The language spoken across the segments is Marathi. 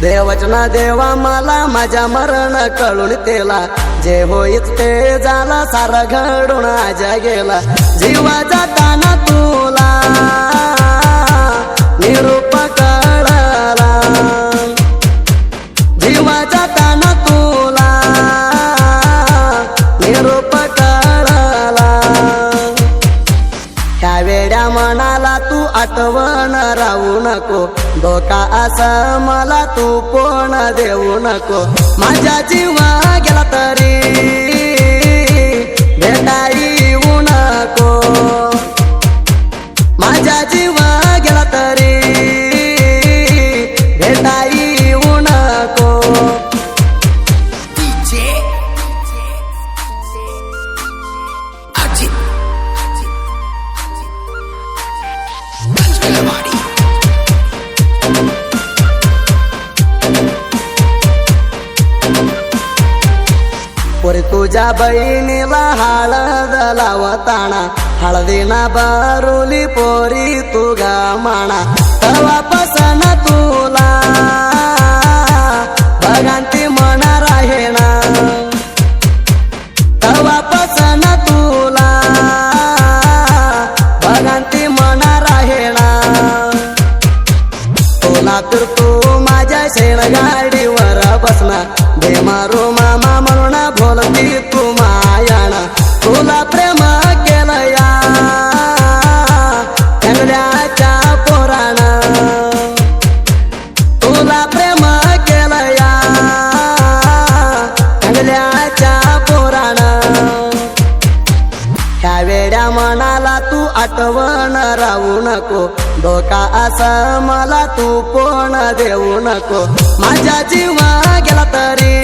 देवचना देवा मला माझ्या मरण कळून तेला जे होईत ते झाला सारा घडून आजा गेला जीवा जाताना तुला निरूप कळला जीवा जाताना तुला निरूप कळला ह्या वेड्या मनाला तू आठवण राहू नको धोका असा मला तू कोण देऊ नको माझ्या जीवा गेला तरी भेटा येऊ नको माझ्या जीवा गेला तरी भेटा येऊ नको पोरी तुझ्या बहिणीला हळद लावताना हळदीना बारुली पोरी तुगा माना तेव्हापासून तुला भगांती मना राहेना तेव्हापासून तुला भगांती मना राहेना तुला तर तू माझ्या शेणगाडीवर बसना दे मारू मामा म्हणून बोलती तू मायाना तुला प्रेम केलं या चांगल्याच्या पोराना तुला प्रेम केलं या चांगल्याच्या पोराना ह्या वेड्या मनाला तू आठवण राहू नको धोका असा मला तू कोण देऊ नको माझ्या जीवा गेला तरी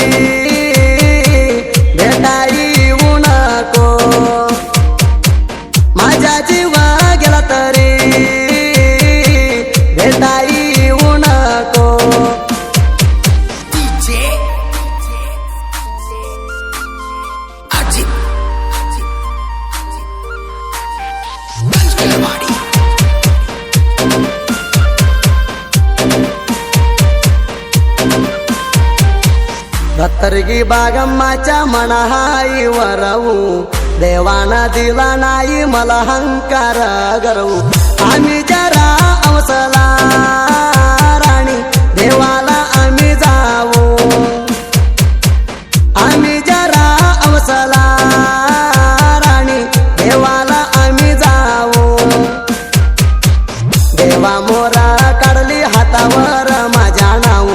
भेटा येऊ नको माझ्या जीवा गेला तरी भेटा येऊ नको भत्तरगी बागम्माच्या मना हाई वरवू देवाना दिला नाही मला हंकार गरवू आम्ही जरा अवसला राणी देवाला आम्ही जाऊ आम्ही जरा अवसला राणी देवाला आम्ही जाऊ देवा मोरा काढली हातावर माझ्या नाव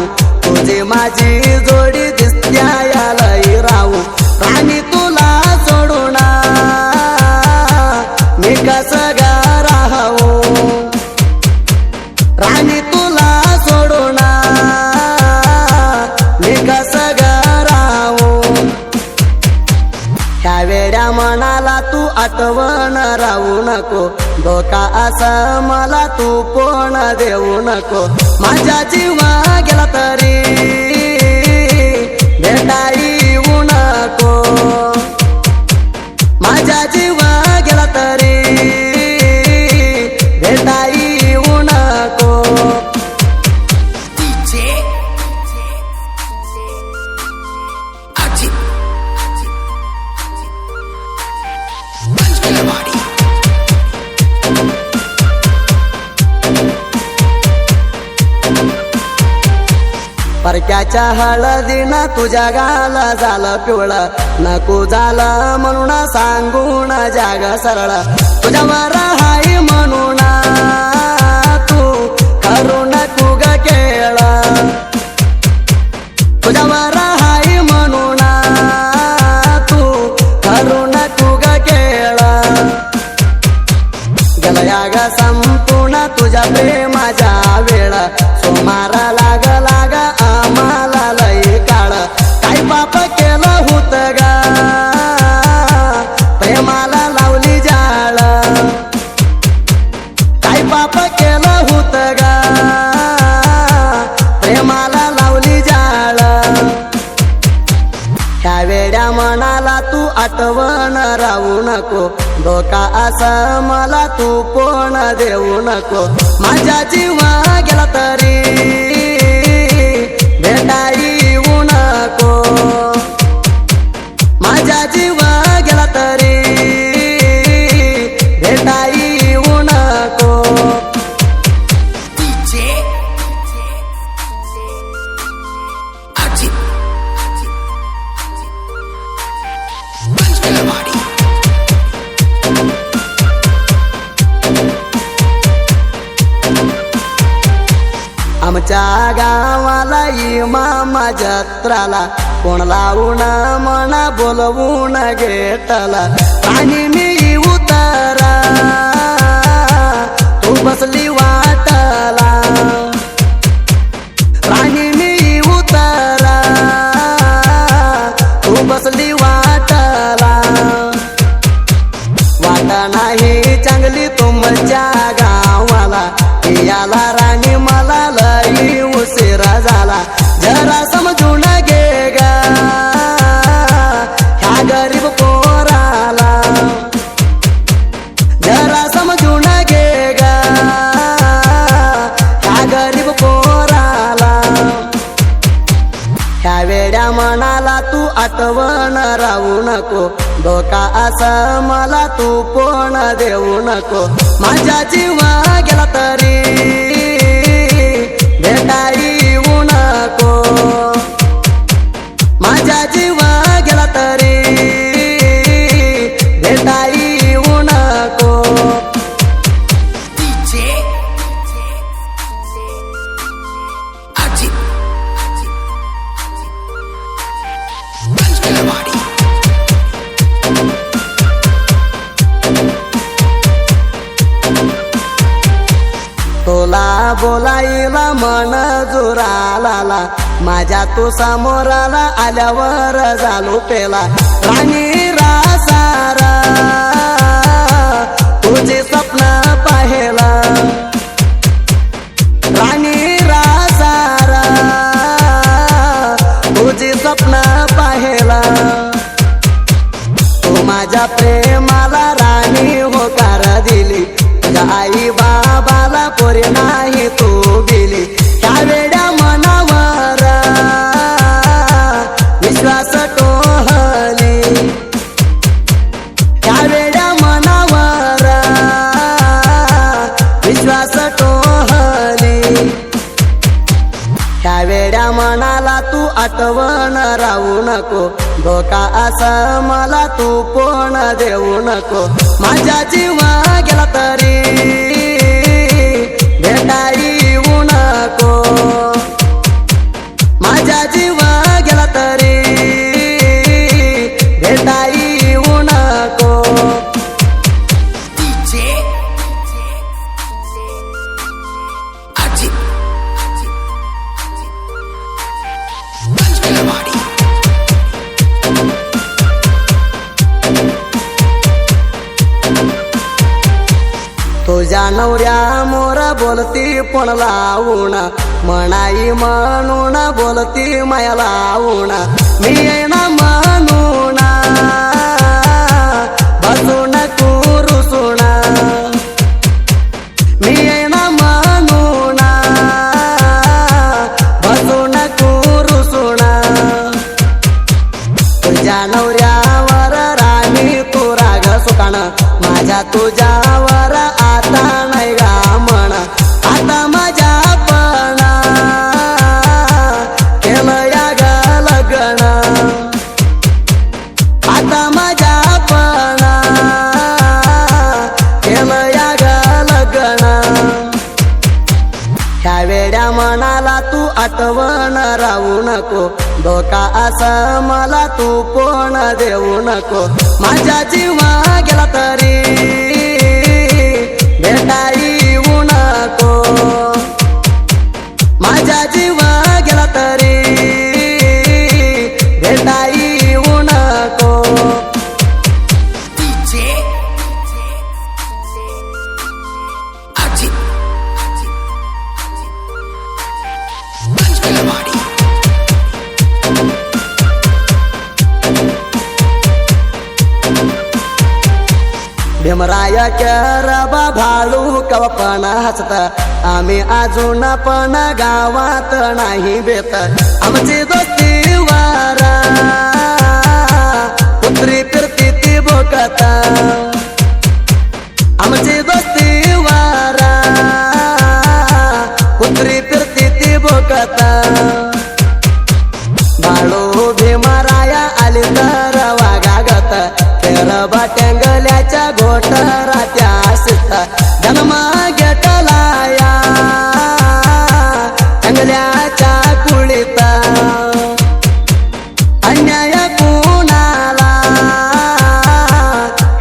तुझी माझी जोडी दिसत्यालय राहू राणी तुला सोडून मी कसं गा राहू राणी तुला सोडून मी कसं गा राहू ह्या वेड्या मनाला तू आठवण राहू नको धोका असा मला तू कोण देऊ नको माझ्या जीवा गेला तरी भेटा येऊ नको माझ्या जीवा गेला तरी भेटा येऊ नको परक्याच्या हळदीनं तुझ्या गाला झालं पिवळं नको झालं म्हणून सांगून जाग सरळ तुझ्यावर हाय म्हणून तू करू नको ग केळ तुझ्यावर हाय म्हणून तू करू नको ग केळ गेला ग संपूर्ण तुझ्या प्रेमाच्या वेळ सोमारा लाग लाग आम्हाला लई काळ काय पाप केलं होत ग प्रेमाला लावली जाळ आठवण राहू नको धोका असं मला तू पण देऊ नको माझ्या जीवा गेला तरी भेटाई येऊ नको माझ्या जीवा गेला तरी भेटाई येऊ नको आमच्या गावाला इमामा जत्राला कोण लावून म्हणा बोलवून घेतला आणि मी उतरा तू बसली वाटला राणी मी उतरा तू बसली वाटला वाट नाही चांगली तुमच्या गावाला याला राणी मला लई उशिरा झाला जरा समजून घे गा ह्या गरीब पोराला जरा समजून घे गा ह्या गरीब पोराला ह्या वेड्या मनाला तू आठवण राहू नको धोका असं मला तू पण देऊ नको माझ्या जीवा गेला तरी भेटाई येऊ नको माझ्या जीवा गेला तरी भेटाई येऊ नको तुला बोलायला मन जुराला माझ्या तू समोराला आल्यावर झालो पेला राणी रासारा तुझे स्वप्न पाहेला राणी रासारा तुझे स्वप्न पाहेला तू माझ्या प्रेमाला राणी होकार दिली तुझ्या आई बाबाला पोरी नाही तू गेली ह्या वेड्या मनावर विश्वास टोहली ह्या वेड्या मनावर विश्वास टोहली ह्या वेड्या मनाला तू आठवण राहू नको धोका असं मला तू पण देऊ नको माझ्या जीवा गेला तरी भेटाई येऊ नको माझ्या जीवा गेला तरी भेटाई येऊ नको तुझ्या नवऱ्या मोरा बोलती पण लावून म्हणाई म्हणून बोलती माया लावून मी येणा म्हणून बसून कुरुसून मी येणा म्हणून बसून कुरुसून तुझ्या नवऱ्यावर राणी तू राग सुकान माझ्या तुझ्यावर आता नाही गा म्हण आता माझ्या पण केलं या ग लग्न आता माझ्या पण केलं या ग लग्न ह्या वेड्या मनाला तू आठवण राहू नको धोका असं मला तू पण देऊ नको माझ्या जीवा गेला तरी भेटाई येऊ नको माझ्या जीवा गेला तरी भेटाई येऊ नको भीमराय केरबा भाळू कवा पण हसत आम्ही अजून पण गावात नाही बेत आमची दोस्ती वारा पुत्री फिरती ती बोकत आमची दोस्ती वारा पुत्री फिरती ती बोकत भाळू भीमराया आली तर वागागत केरबा टेंगल्याच्या घोटरा त्या सीत जन्म घेतलाया टेंगल्याच्या कुळीत अन्याय कुणाला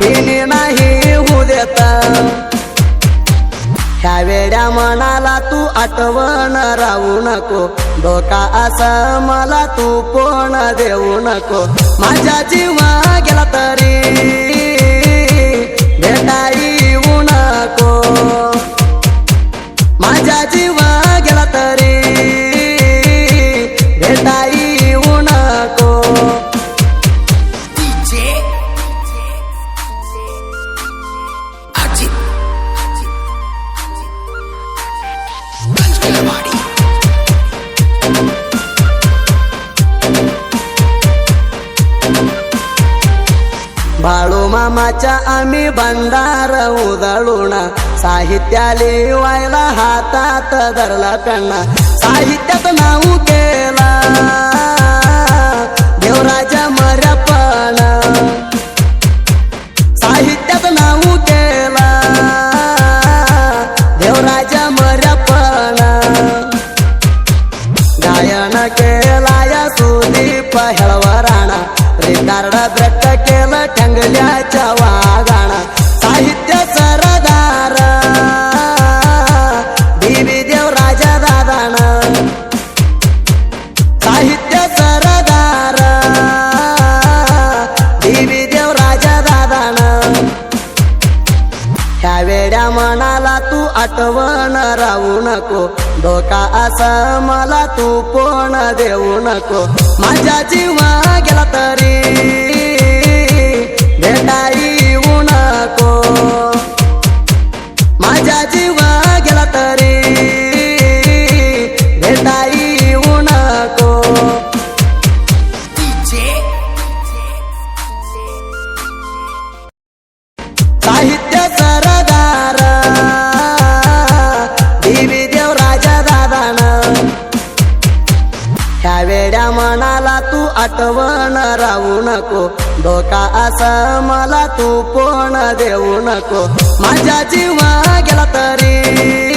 हिने नाही होऊ देत ह्या वेड्या मनाला तू आठवण राहू नको धोका असं मला तू कोण देऊ नको माझ्या जीवा गेला तरी भेटा येऊ नको माझ्या जीवा गेला तरी भेटा येऊ नको भाळू मामाच्या आम्ही भंडार उधळून साहित्या लिवायला हातात धरला पेन्ना साहित्यात नाव केला देवराजा मर्यापण साहित्यात नाव केला देवराजा मर्यापण गायन केला या सुदीप हेळवराणा रिकार्ड ब्रेक केलं टेंगल्याच्या वागाणा साहित्य सरदार देवी देव राजा दादाना साहित्य सरदार देवी देव राजा दादाना ह्या वेड्या मनाला तू आठवण राहू नको धोका असं मला तू कोण देऊ नको माझ्या जीवा गेला तरी भेटा येऊ नको माझ्या जीवा गेला तरी भेटा येऊ नको साहित्य सरदार देवी देव राजा दादाना ह्या वेड्या मनाला तू आठवण राहू नको धोका असं मला तू कोण देऊ नको माझ्या जीवा गेला तरी